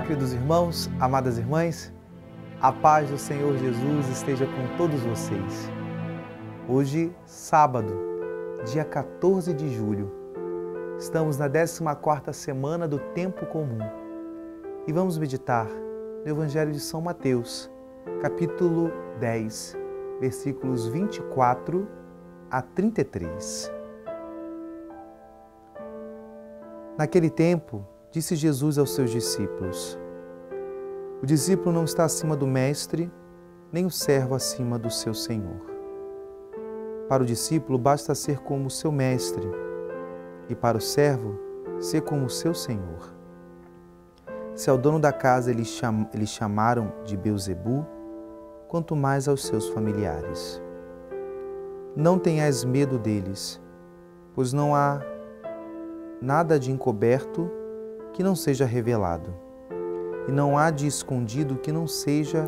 queridos irmãos, amadas irmãs, a paz do Senhor Jesus esteja com todos vocês. Hoje, sábado, dia 14 de julho, estamos na 14ª semana do Tempo Comum e vamos meditar no Evangelho de São Mateus, capítulo 10, versículos 24 a 33. Naquele tempo, disse Jesus aos seus discípulos: o discípulo não está acima do mestre, nem o servo acima do seu senhor. Para o discípulo basta ser como o seu mestre, e para o servo ser como o seu senhor. Se ao dono da casa eles chamaram de Beelzebu, quanto mais aos seus familiares. Não tenhais medo deles, pois não há nada de encoberto que não seja revelado, e não há de escondido que não seja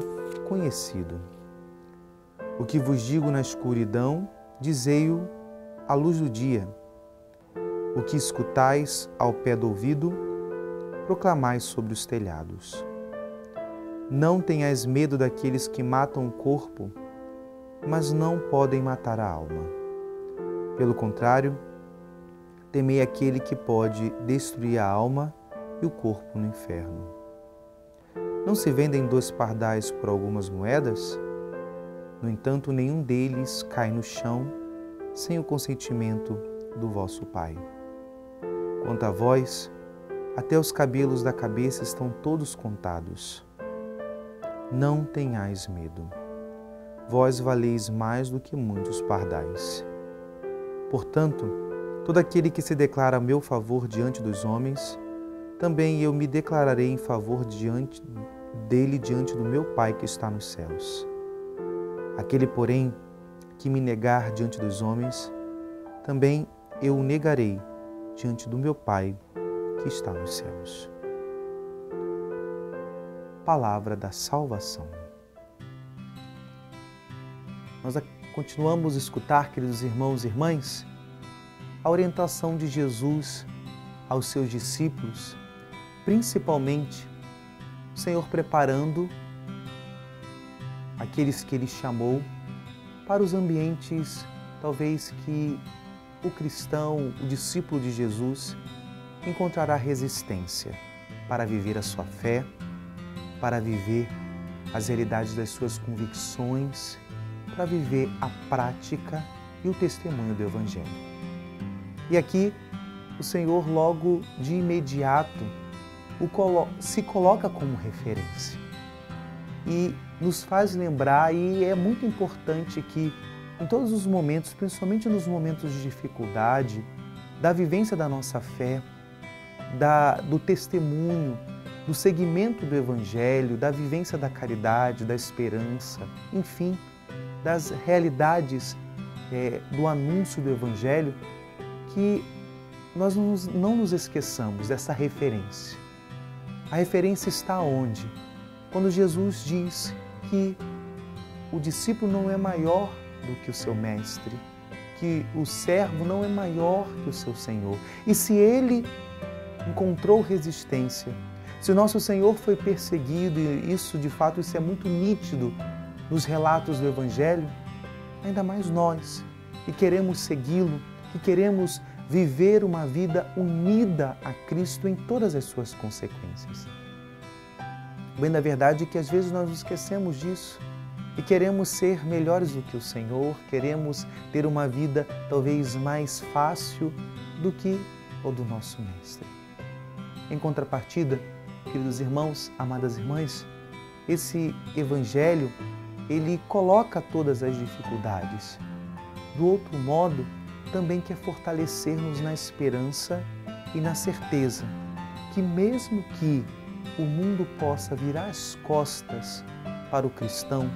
conhecido. O que vos digo na escuridão, dizei-o à luz do dia. O que escutais ao pé do ouvido, proclamais sobre os telhados. Não tenhais medo daqueles que matam o corpo, mas não podem matar a alma. Pelo contrário, temei aquele que pode destruir a alma e o corpo no inferno. Não se vendem 2 pardais por algumas moedas? No entanto, nenhum deles cai no chão sem o consentimento do vosso Pai. Quanto a vós, até os cabelos da cabeça estão todos contados. Não tenhais medo. Vós valeis mais do que muitos pardais. Portanto, todo aquele que se declara a meu favor diante dos homens, também eu me declararei em favor diante do meu Pai que está nos céus. Aquele, porém, que me negar diante dos homens, também eu o negarei diante do meu Pai que está nos céus. Palavra da salvação. Nós continuamos a escutar, queridos irmãos e irmãs, a orientação de Jesus aos seus discípulos, principalmente o Senhor preparando aqueles que Ele chamou para os ambientes, talvez, que o cristão, o discípulo de Jesus, encontrará resistência para viver a sua fé, para viver as realidades das suas convicções, para viver a prática e o testemunho do Evangelho. E aqui, o Senhor logo de imediato se coloca como referência e nos faz lembrar, e é muito importante que em todos os momentos, principalmente nos momentos de dificuldade, da vivência da nossa fé, do testemunho, do seguimento do Evangelho, da vivência da caridade, da esperança, enfim, das realidades do anúncio do Evangelho, que nós não nos esqueçamos dessa referência. A referência está onde? Quando Jesus diz que o discípulo não é maior do que o seu mestre, que o servo não é maior que o seu Senhor. E se ele encontrou resistência, se o nosso Senhor foi perseguido, e isso de fato isso é muito nítido nos relatos do Evangelho, ainda mais nós, que queremos segui-lo, que queremos viver uma vida unida a Cristo em todas as suas consequências. Bem, na verdade é que às vezes nós nos esquecemos disso e queremos ser melhores do que o Senhor, queremos ter uma vida talvez mais fácil do que o do nosso Mestre. Em contrapartida, queridos irmãos, amadas irmãs, esse Evangelho, ele coloca todas as dificuldades. Do outro modo, também quer fortalecer-nos na esperança e na certeza que mesmo que o mundo possa virar as costas para o cristão,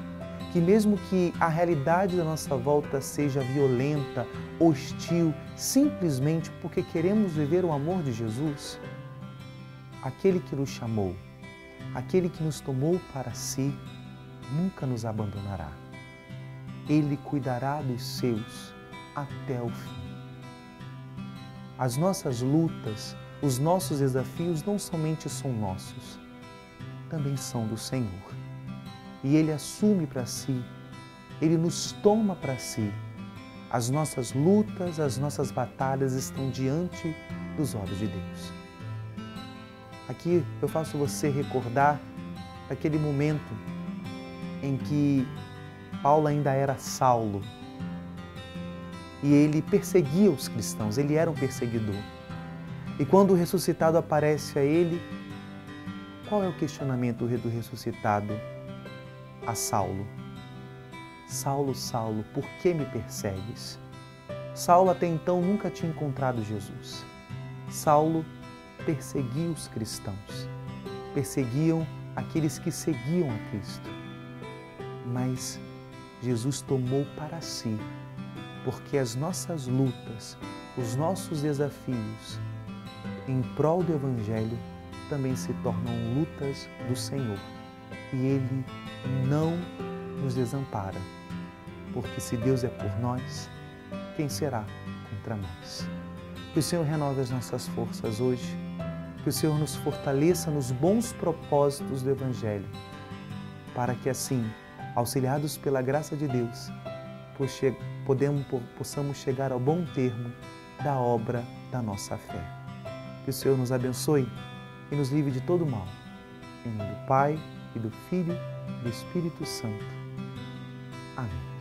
que mesmo que a realidade da nossa volta seja violenta, hostil, simplesmente porque queremos viver o amor de Jesus, aquele que nos chamou, aquele que nos tomou para si, nunca nos abandonará. Ele cuidará dos seus até o fim. As nossas lutas, os nossos desafios não somente são nossos, também são do Senhor. E Ele assume para si, Ele nos toma para si. As nossas lutas, as nossas batalhas estão diante dos olhos de Deus. Aqui eu faço você recordar aquele momento em que Paulo ainda era Saulo e ele perseguia os cristãos, ele era um perseguidor. E quando o ressuscitado aparece a ele, qual é o questionamento do ressuscitado a Saulo? Saulo, Saulo, por que me persegues? Saulo até então nunca tinha encontrado Jesus. Saulo perseguia os cristãos, perseguiam aqueles que seguiam a Cristo. Mas Jesus tomou para si, porque as nossas lutas, os nossos desafios em prol do Evangelho também se tornam lutas do Senhor. E Ele não nos desampara, porque se Deus é por nós, quem será contra nós? Que o Senhor renove as nossas forças hoje, que o Senhor nos fortaleça nos bons propósitos do Evangelho, para que assim, auxiliados pela graça de Deus, possamos chegar ao bom termo da obra da nossa fé. Que o Senhor nos abençoe e nos livre de todo mal. Em nome do Pai, e do Filho e do Espírito Santo. Amém.